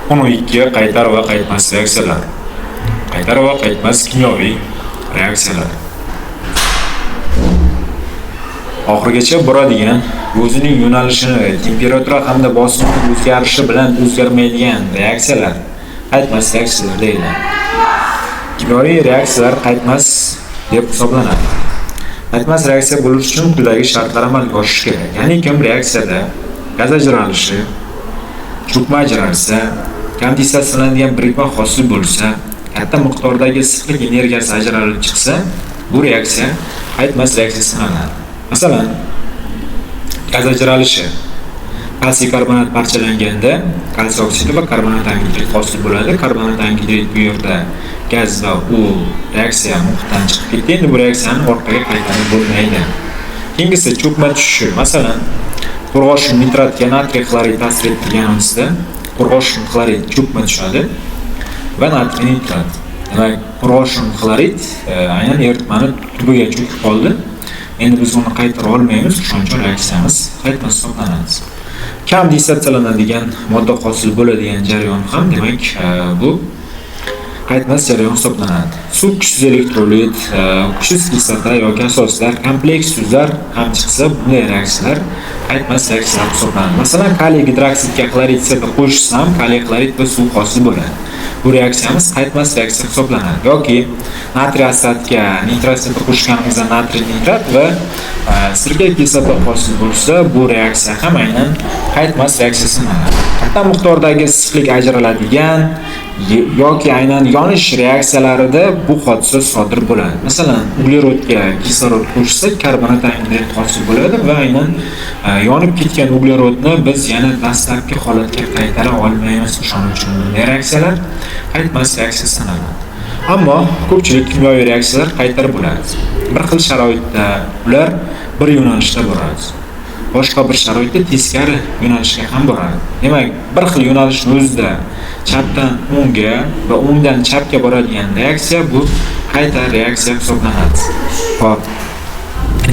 12 qaytar va qaytmas reaksiyalar. Qaytar va qaytmas kimyoviy reaksiyalar. Oxirigacha boradigan, o'zining yo'nalishini, temperatura hamda bosimning o'zgarishi bilan o'zgarmaydigan reaksiyalar qaytmas reaksiyalar deyiladi. Kimyoviy reaksiyalar qaytmas deb hisoblanadi. Qaytmas reaksiya bo'lish uchun quyidagi shartlar amalga oshishi kerak. Ya'ni kim reaksiyada gaz ajralishi, cho'kma ajralsa, kondensatsiyalanadigan birikma hosil bo'lsa, katta miqdordagi issiqlik energiyasi ajralib chiqsa, bu reaksiya qaytmas reaksiya sanaladi. Masalan, gaz ajralishi kalsiy karbonat parchalanganda kalsiy oksidi va karbonat angidrid hosil bo'ladi. Karbonat angidrid bu yerda gaz va u reaksiya muhitdan chiqib ketdi. Endi bu reaksiyani orqaga qaytarib bo'lmaydi. Keyingisi cho'kma tushishi. Masalan, qurg'oshin nitratga natriy xlorid ta'sir etganimizda qurg'oshin xlorid cho'kma tushadi va natriy nitrat. Demak, qurg'oshin xlorid aynan eritmani tubiga cho'kib qoldi. Endi biz uni qaytara olmaymiz, shuning uchun reaksiyamiz qaytmas hisoblanadi. Kam dissotsiyalanadigan modda hosil bo'ladigan jarayon ham demak bu qaytmas jarayon hisoblanadi. Suv kuchsiz elektrolit, kuchsiz kislota yoki asoslar, kompleks suvlar ham chiqsa, bunday reaksiyalar qaytmas reaksiyalar hisoblanadi. Masalan, kaliy gidroksidga xlorid sepib qo'shsam, kaliy xlorid va suv hosil bo'ladi. Bu reaksiyamiz qaytmas reaksiya hisoblanadi. Yoki natriy asatga nitrat sepib qo'shganimizda natriy nitrat va sirka kislota hosil bo'lsa, bu reaksiya ham aynan qaytmas reaksiya sanaladi. Katta miqdordagi issiqlik ajraladigan yoki aynan yonish reaksiyalarida bu hodisa sodir bo'ladi. Masalan, uglerodga kislorod qo'shsak, karbonat angidrid hosil bo'ladi va aynan yonib ketgan uglerodni biz yana dastlabki holatga qaytara olmaymiz. Shuning uchun bunday reaksiyalar qaytmas reaksiya sanaladi. Ammo ko'pchilik kimyoviy reaksiyalar qaytarib bo'ladi. Bir xil sharoitda ular bir yo'nalishda boradi. Boshqa bir sharoitda teskari yo'nalishga ham boradi. Demak, bir xil yo'nalishning o'zida chapdan o'ngga va o'ngdan chapga boradigan reaksiya bu qayta reaksiya hisoblanadi. Xo'p.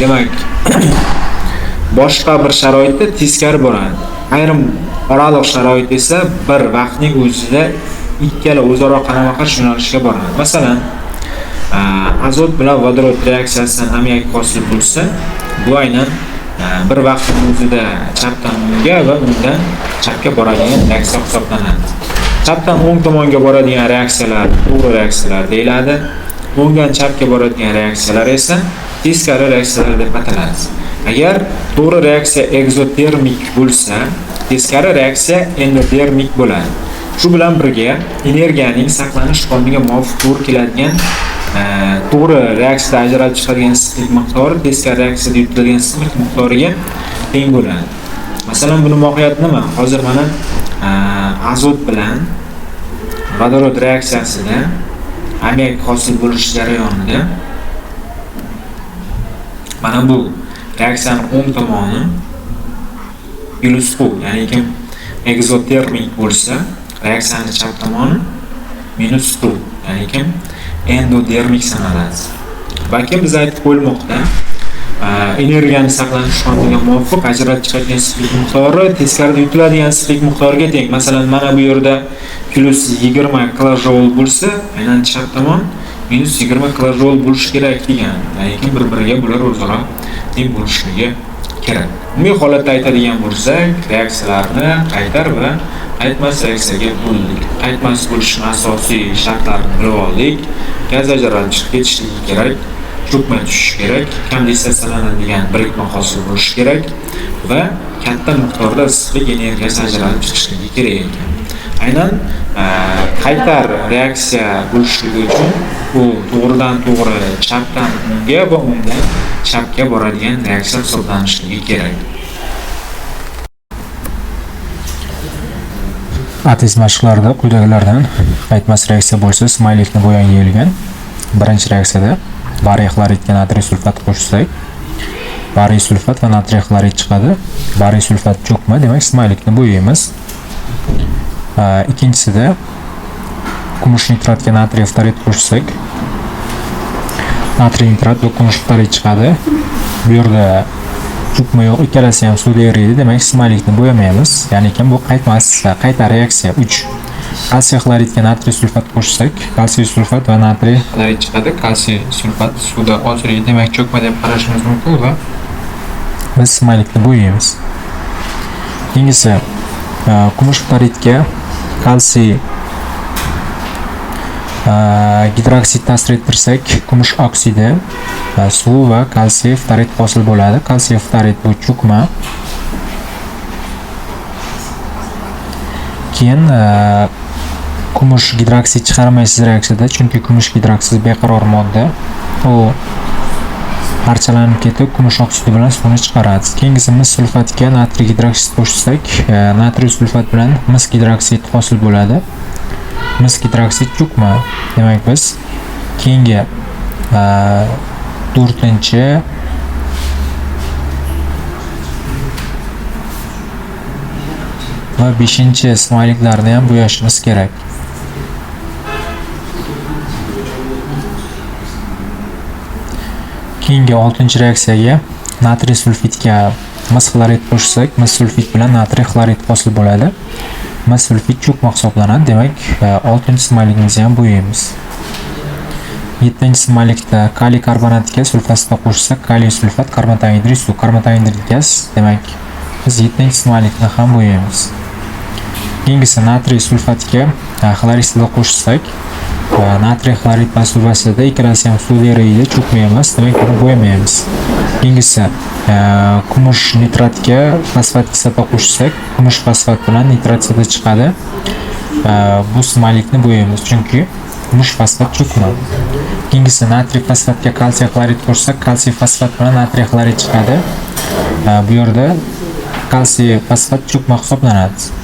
Demak, boshqa bir sharoitda teskari boradi. Ayrim oraliq sharoit esa bir vaqtning o'zida ikkala o'zaro qarama-qarshi yo'nalishga boradi. Masalan, azot bilan vodorod reaksiyasidan ammiak hosil bo'lsa, bu aynan bir vaqtning o'zida chapdan o'ngga va o'ngdan chapga boradigan reaksiya hisoblanadi. Chapdan o'ng tomonga boradigan reaksiyalar to'g'ri reaksiyalar deyiladi. O'ngdan chapga boradigan reaksiyalar esa teskari reaksiyalar deb ataladi. Agar to'g'ri reaksiya ekzotermik bo'lsa, teskari reaksiya endotermik bo'ladi. Shu bilan birga energiyaning saqlanish qonuniga muvofiq to'g'ri keladigan to'g'ri reaksiyada ajralib chiqadigan issiqlik miqdori teskari reaksiyada yutiladigan issiqlik miqdoriga teng bo'ladi. Masalan, buni mohiyati nima? Hozir mana azot bilan vodorod reaksiyasida ammiak hosil bo'lish jarayonida mana bu reaksiyaning o'ng tomoni plus Q, ya'ni kim ekzotermik bo'lsa, reaksiyaning chap tomoni minus Q, ya'ni kim endotermik sanaladi. Balki biz aytib qo'yilmoqda, energiyani saqlanish qonuniga muvofiq ajralib chiqadigan issiqlik miqdori teskarida yutiladigan issiqlik miqdoriga teng. Masalan, mana bu yerda plus 20 kilojoule bo'lsa, aynan chap tomon minus 20 kilojoule bo'lishi kerak degan. Ya'ni bir-biriga bular o'zaro teng bo'lishligi kerak. Umumiy holatda aytadigan bo'lsak, reaksiyalarni qaytar va qaytmas reaksiyaga bo'ldik. Qaytmas bo'lishning asosiy shartlarini bilib oldik. Gaz ajralib chiqib ketishligi kerak, cho'kma tushishi kerak, kondensatsiyalanadigan birikma hosil bo'lishi kerak va katta miqdorda issiqlik energiyasi ajralib chiqishligi kerak ekan. Aynan qaytar reaksiya bo'lishligi uchun u to'g'ridan to'g'ri chapdan o'ngga va o'ngdan chapga boradigan reaksiya hisoblanishligi kerak. Ateist mashqlarida quyidagilardan qaytmas reaksiya bo'lsa, smaylikni bo'yang deyilgan. Birinchi reaksiyada bariy xloridga natriy sulfat qo'shsak, bariy sulfat va natriy xlorid chiqadi. Bariy sulfat cho'kma, demak smaylikni bo'yaymiz. Ikkinchisida kumush nitratga natriy fluorid qo'shsak, natriy nitrat va kumush fluorid chiqadi. Bu yerda cho'kma yo'q, ikkalasi ham suvda eriydi, demak smaylikni bo'yamaymiz. Ya'ni bu qayta reaksiya 3. Kalsiy xloridga natriy sulfat qo'shsak, kalsiy sulfat va natriy xlorid chiqadi. Kalsiy sulfat suvda ozraydi, demak cho'kma deb qarashimiz mumkin va biz smaylikni bo'yaymiz. Keyingisi kumush xloridga kalsiy gidroksid ta'sir ettirsak, kumush oksidi, suv va kalsiy ftorid hosil bo'ladi. Kalsiy ftorid bu cho'kma. Keyin kumush gidroksid chiqarmaysiz reaksiyada, chunki kumush gidroksid beqaror modda. U parchalanib ketib, kumush oksidi bilan suvni chiqaradi. Keyingisi mis sulfatga natriy gidroksid qo'shsak, natriy sulfat bilan mis gidroksid hosil bo'ladi. Mis gidroksid cho'kma. Demak biz keyingi 4-chi va 5-chi smayliklarni ham bo'yashimiz kerak. Keyingi 6-chi reaksiyaga natriy sulfitga mis xlorid qo'shsak, mis sulfit bilan natriy xlorid hosil bo'ladi. Mis sulfit cho'kma hisoblanadi. Demak, 6-chi smaylikimizni ham bo'yaymiz. 7-chi smaylikda kaliy karbonatga sulfatni qo'shsak, kaliy sulfat, karbonat anhidrid suv, karbonat anhidrid gaz. Demak, biz 7-chi smaylikni ham bo'yaymiz. Keyingisi natriy sulfatga xloridni qo'shsak, natriy xlorid bilan sulfatida ikkalasi ham suvda eriydi, cho'kma emas, demak buni bo'yamaymiz. Keyingisi kumush nitratga fosfat kislota qo'shsak, kumush fosfat bilan nitrat hidi chiqadi. Bu smaylikni bo'yaymiz, chunki kumush fosfat cho'kma. Keyingisi natriy fosfatga kalsiy xlorid qo'shsak, kalsiy fosfat bilan natriy xlorid chiqadi. Bu yerda kalsiy fosfat cho'kma hisoblanadi.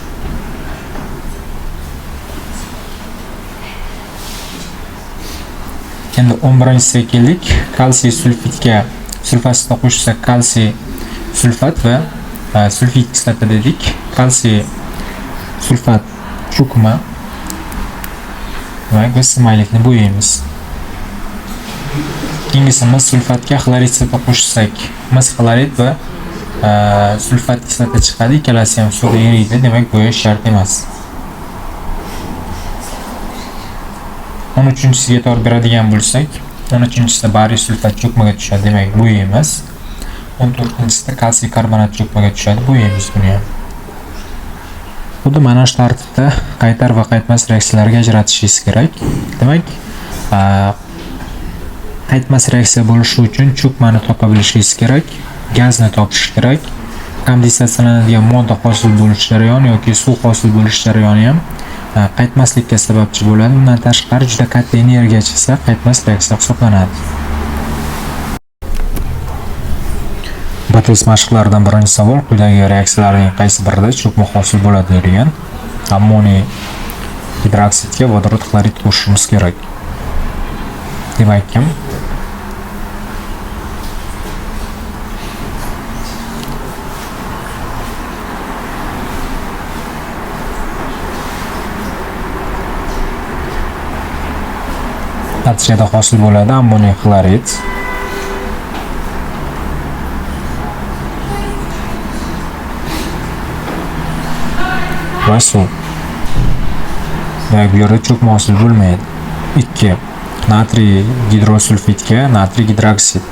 Endi 11-chisiga keldik. Kalsiy sulfitga sulfatni qo'shsak, kalsiy sulfat va sulfit kislota dedik. Kalsiy sulfat cho'kma. Demak, biz smaylikni bo'yaymiz. Keyingisi mis sulfatga xloridni qo'shsak, mis xlorid va sulfat kislota chiqadi. Ikkalasi ham suvda eriydi, demak bo'yash shart emas. 13-chisiga e'tibor beradigan bo'lsak, 13-chisida bariy sulfat cho'kmaga tushadi, demak bo'yaymiz. 14-chisida kalsiy karbonat cho'kmaga tushadi, bo'yaymiz buni ham. Xuddi mana shu tartibda qaytar va qaytmas reaksiyalarga ajratishingiz kerak. Demak, qaytmas reaksiya bo'lishi uchun cho'kmani topa bilishingiz kerak, gazni topish kerak. Kondensatsiyalanadigan modda hosil bo'lish jarayoni yoki suv hosil bo'lish jarayoni ham qaytmaslikka sababchi bo'ladi. Bundan tashqari juda katta energiya chiqsa, qaytmas reaksiya hisoblanadi. Batez mashqlaridan birinchi savol: quyidagi reaksiyalarning qaysi birida cho'kma hosil bo'ladi deyilgan. Ammoniy gidroksidga vodorod xlorid qo'shishimiz kerak. Demak, natijada hosil bo'ladi ammoniy xlorid. Va suv. Bu yerda cho'kma hosil bo'lmaydi. 2. Natriy gidrosulfitga natriy gidroksid.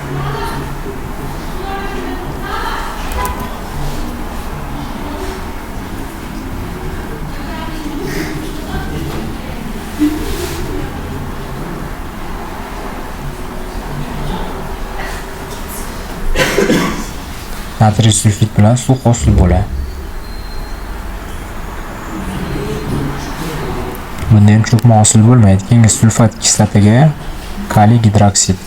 Natriy sulfit bilan suv hosil bo'ladi. Bunda ham cho'kma hosil bo'lmaydi. Keyingi sulfat kislotaga kaliy gidroksid.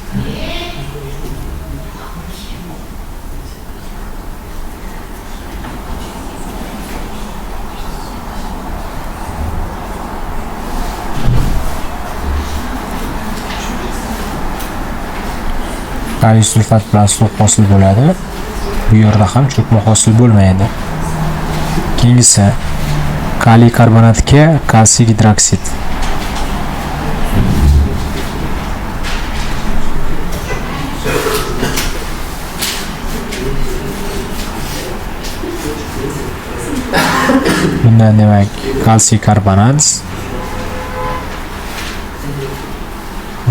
Kaliy sulfat bilan suv hosil bo'ladi. Bu yerda ham cho'kma hosil bo'lmaydi. Keyingisi kaliy karbonatga kalsiy gidroksid. Bunda demak kalsiy karbonat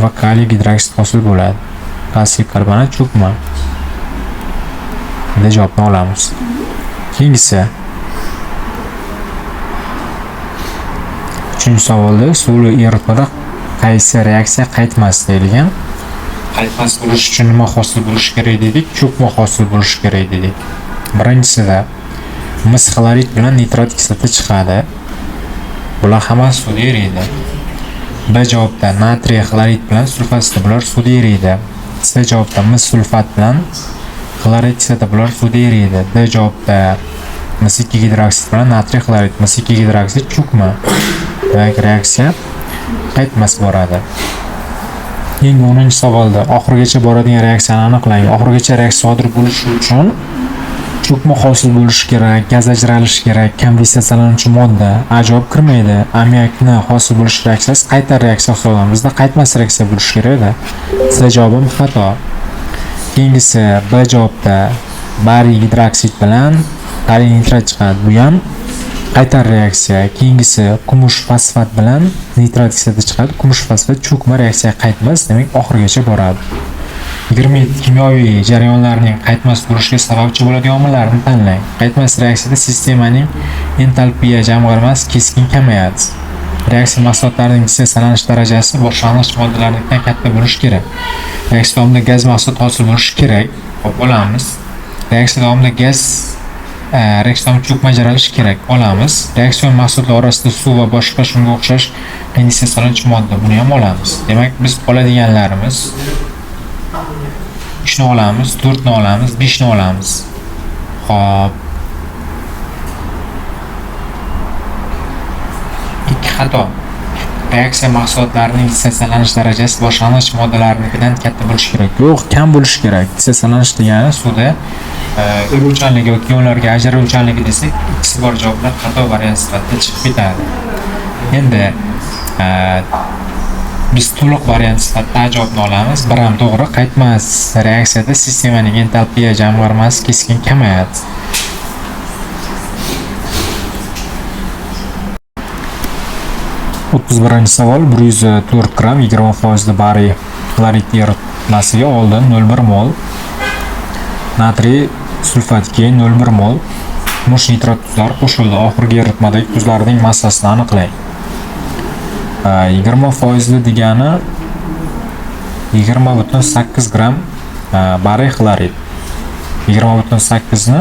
va kaliy gidroksid hosil bo'ladi. Kalsiy karbonat cho'kma. Bunda javobni olamiz. Keyingisi 3-savolda suvli eritmada qaysi reaksiya qaytmas deyilgan. Qaytmas bo'lish uchun nima hosil bo'lishi kerak dedik? Cho'kma hosil bo'lishi kerak dedik. Birinchisida mis xlorid bilan nitrat kislota chiqadi. Bular hammasi suvda eriydi. B javobda natriy xlorid bilan sulfatda bular suvda eriydi. C javobda mis sulfat bilan xlorid kislota bular suvda eriydi. D javobda mis2 gidroksid bilan natriy xlorid, mis2 gidroksid cho'kma. Demak, reaksiya qaytmas boradi. Keyingi 10-savolda oxirigacha boradigan reaksiyani aniqlang. Oxirigacha reaksiya sodir bo'lishi uchun cho'kma hosil bo'lishi kerak, gaz ajralishi kerak, kondensatsiyalanuvchi modda ajoyib kirmaydi. Ammiakni hosil bo'lish reaksiyasi qayta reaksiya hisoblanadi. Bizda qaytmas reaksiya bo'lishi kerak-da. C javobim xato. Keyingisi B javobda bariy gidroksid bilan kaliy nitrat chiqadi. Bu ham qaytar reaksiya. Keyingisi kumush fosfat bilan nitrat kislota chiqadi. Kumush fosfat cho'kma reaksiya qaytmas, demak oxirigacha boradi. 27 kimyoviy jarayonlarning qaytmas bo'lishiga sababchi bo'ladigan omillarni tanlang. Qaytmas reaksiyada sistemaning entalpiya jamg'armasi keskin kamayadi. Reaksiya mahsulotlarining dissotsialanish darajasi boshlang'ich moddalarnikidan katta bo'lishi kerak. Reaksiya davomida gaz mahsulot hosil bo'lishi kerak. Xo'p, olamiz. Reaksiya davomida reaksiya cho'kma ajralishi kerak. Olamiz. Reaksiya mahsulotlar orasida suv va boshqa shunga o'xshash dissotsialanuvchi modda, buni ham olamiz. Demak, biz oladiganlarimiz 3 ni olamiz, 4 ni olamiz, 5 ni olamiz. Xo'p. 2 xato. Reaksiya mahsulotlarining dissotsialanish darajasi boshlang'ich moddalarnikidan katta bo'lishi kerak. Yo'q, kam bo'lishi kerak. Dissotsialanish degani suvda eruvchanligi yoki ionlarga ajraluvchanligi desak, ikkisi bor javoblar xato variant sifatida chiqib ketadi. Endi biz to'liq variant sifatida javobni olamiz. Bir ham to'g'ri. Qaytmas reaksiyada sistemaning entalpiya jamg'armasi keskin kamayadi. savol 104 gram 20% bariy xlorid eritmasiga oldin 0,1 mol natriy sulfat, keyin 0,1 mol kumush nitrat tuzlari qo'shildi. Oxirgi eritmadagi tuzlarning massasini aniqlang. 20% degani 20,8 gram bariy xlorid. 20,8 ni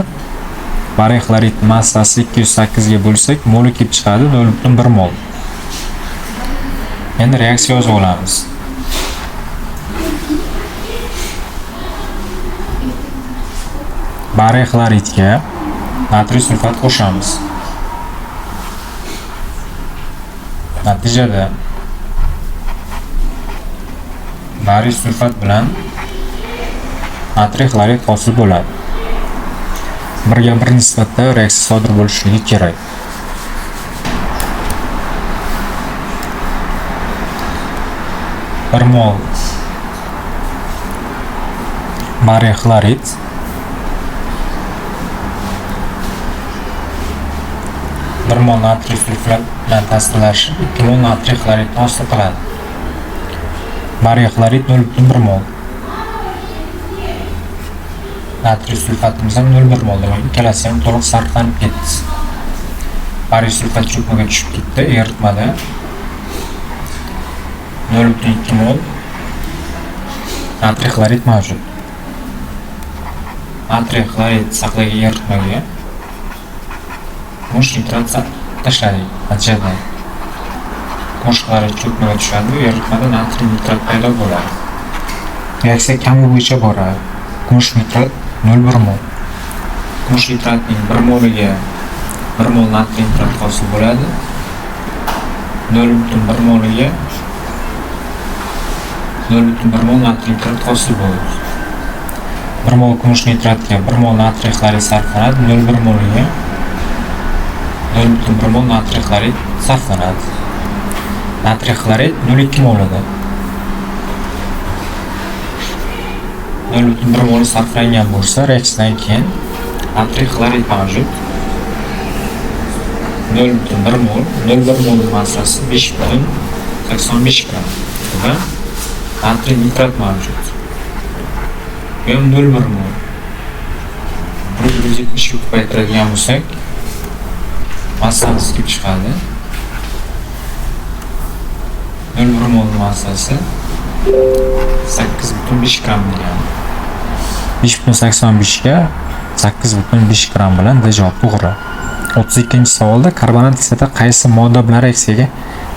bariy xlorid massasi 208 ga bo'lsak, moli kelib chiqadi 0,1 mol. Endi reaksiya yozib olamiz. Bariy xloridga natriy sulfat qo'shamiz. Natijada bariy sulfat bilan natriy xlorid hosil bo'ladi. Birga bir nisbatda reaksiya sodir bo'lishligi kerak. Bir mol bariy xlorid bir mol natriy sulfat bilan ta'sirlashib 2 mol natriy xloridni hosil qiladi. Bariy xlorid 0,1 mol. Natriy sulfatimiz ham 0,1 mol. Demak, ikkalasi ham to'liq sarflanib ketdi. Bariy sulfat cho'kmaga tushib ketdi eritmada. 0,2 mol natriy xlorid mavjud. Natriy xlorid saqlagan eritmaga kumush nitrat tashladik. Natijada kumush xlorid cho'kmaga tushadi, eritmada natriy nitrat paydo bo'ladi. Reaksiya kami bo'yicha boradi. Kumush nitrat 0,1 mol. Kumush nitratning 1 moliga 1 mol natriy nitrat hosil bo'ladi. 0,1 moliga 0,1 mol natriy nitrat hosil bo'ladi. 1 mol kumush nitratga 1 mol natriy xlorid sarflanadi. 0,1 moliga 0,1 mol natriy xlorid sarflanadi. Natriy xlorid 0,2 mol edi. 0,1 mol sarflangan bo'lsa, reaksiyadan keyin natriy xlorid mavjud. 0,1 mol, 0,1 mol massasi 5,85 gram va natriy nitrat mavjud. Bu ham 0,1 mol. 170 ga ko'paytiradigan bo'lsak, massamiz kelib chiqadi. 0,1 mol massasi 8,5 gram degani. 5,85 ga 8,5 gram bilan D javob to'g'ri. 32-savolda karbonat kislota qaysi modda bilan reaksiyaga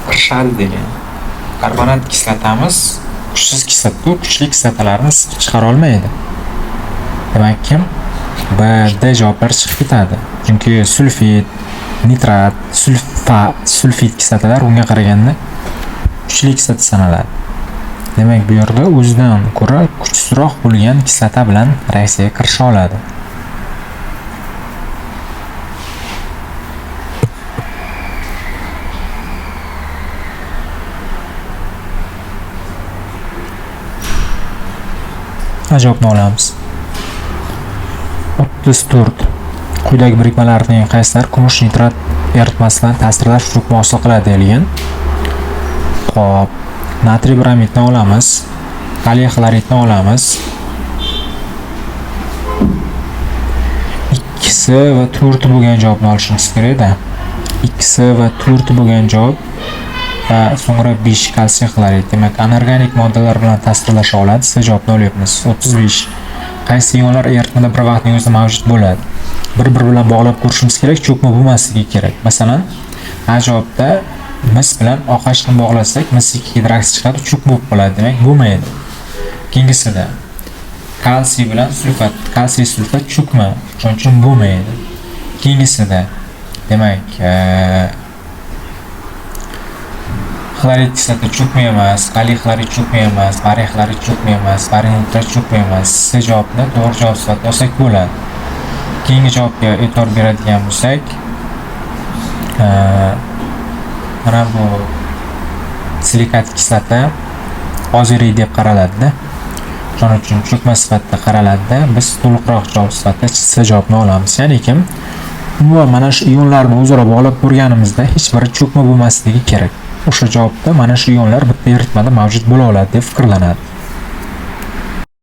Kirishadi degan. Karbonat kislotamiz kuchsiz kislota, kuchli kislotalarni siqib chiqara olmaydi. Demakki, B, D javoblari chiqib ketadi. Chunki sulfit, nitrat, sulfit kislotalar unga qaraganda kuchli kislota sanaladi. Demak, bu yerda o'zidan ko'ra kuchsizroq bo'lgan kislota bilan reaksiyaga kirisha oladi. Javobni olamiz. 34. Quyidagi birikmalarning qaysilari kumush nitrat eritmasidan ta'sirlash strukturasini hosil qiladi deyilgan. Xo'p, natriy bromidni olamiz, kaliy xloridni olamiz. Ikkisi va 4 bo'lgan javobni olishimiz kerak-da. Ikkisi va 4 bo'lgan javob va so'ngra 5 kalsiy xlorid. Demak, anorganik moddalar bilan ta'sirlasha oladi. Siz javobni olyapmiz. 35. Qaysi ionlar eritmada bir vaqtning o'zida mavjud bo'ladi? Bir-biri bilan bog'lab ko'rishimiz kerak, cho'kma bo'lmasligi kerak. Masalan, A javobda mis bilan OH ni bog'lasak, mis 2 gidroksi chiqadi, cho'kma bo'lib qoladi. Demak, bo'lmaydi. Keyingisida kalsiy bilan sulfat, kalsiy sulfat cho'kma, shuning uchun bo'lmaydi. Keyingisida demak, xlorid kislota cho'kma emas, kaliy xlorid cho'kma emas, bariy xlorid cho'kma emas, bariy nitrat cho'kma emas. C javobni to'g'ri javob sifatida olsak bo'ladi. Keyingi javobga e'tibor beradigan bo'lsak, mana bu silikat kislota oziriy deb qaraladi-da. Shuning uchun cho'kma sifatida qaraladi-da. Biz to'liqroq javob sifatida C javobni olamiz. Ya'ni kim? Umuman mana shu ionlarni o'zaro bog'lab ko'rganimizda hech biri cho'kma bo'lmasligi kerak. O'sha javobda mana shu ionlar bitta eritmada mavjud bo'la oladi deb fikrlanadi.